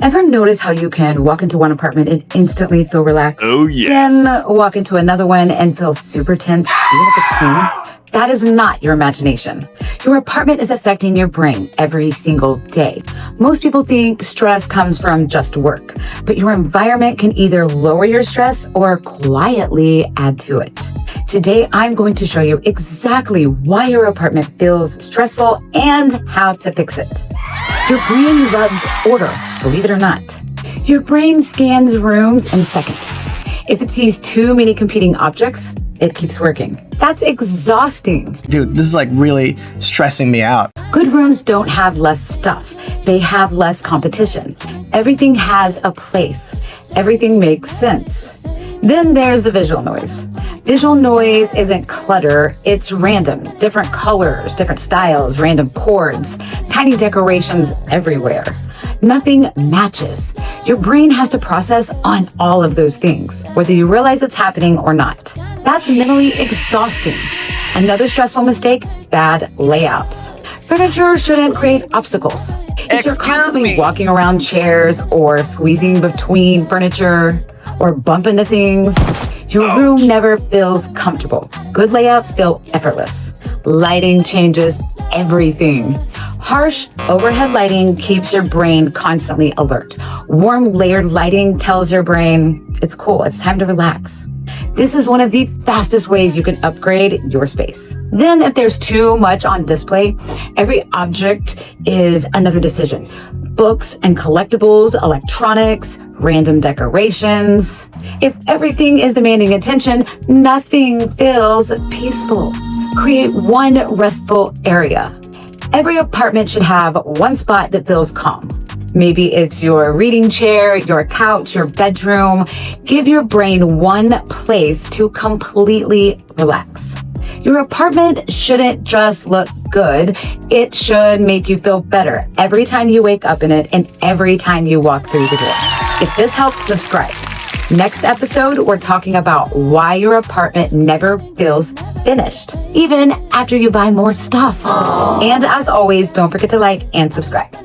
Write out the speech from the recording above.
Ever notice how you can walk into one apartment and instantly feel relaxed? Oh, yes. Then walk into another one and feel super tense, even if it's clean? That is not your imagination. Your apartment is affecting your brain every single day. Most people think stress comes from just work, but your environment can either lower your stress or quietly add to it. Today, I'm going to show you exactly why your apartment feels stressful and how to fix it. Your brain loves order, believe it or not. Your brain scans rooms in seconds. If it sees too many competing objects, it keeps working. That's exhausting. Dude, this is like really stressing me out. Good rooms don't have less stuff. They have less competition. Everything has a place. Everything makes sense. Then there's the visual noise. Visual noise isn't clutter, it's random. Different colors, different styles, random chords, tiny decorations everywhere. Nothing matches. Your brain has to process on all of those things, whether you realize it's happening or not. That's mentally exhausting. Another stressful mistake, bad layouts. Furniture shouldn't create obstacles. If you're constantly walking around chairs or squeezing between furniture or bump into things, your room never feels comfortable. Good layouts feel effortless. Lighting changes everything. Harsh overhead lighting keeps your brain constantly alert. Warm layered lighting tells your brain, it's cool, it's time to relax. This is one of the fastest ways you can upgrade your space. Then if there's too much on display, every object is another decision. Books and collectibles, electronics, random decorations. If everything is demanding attention, nothing feels peaceful. Create one restful area. Every apartment should have one spot that feels calm. Maybe it's your reading chair, your couch, your bedroom. Give your brain one place to completely relax. Your apartment shouldn't just look good. It should make you feel better every time you wake up in it and every time you walk through the door. If this helps, subscribe. Next episode, we're talking about why your apartment never feels finished, even after you buy more stuff. And as always, don't forget to like and subscribe.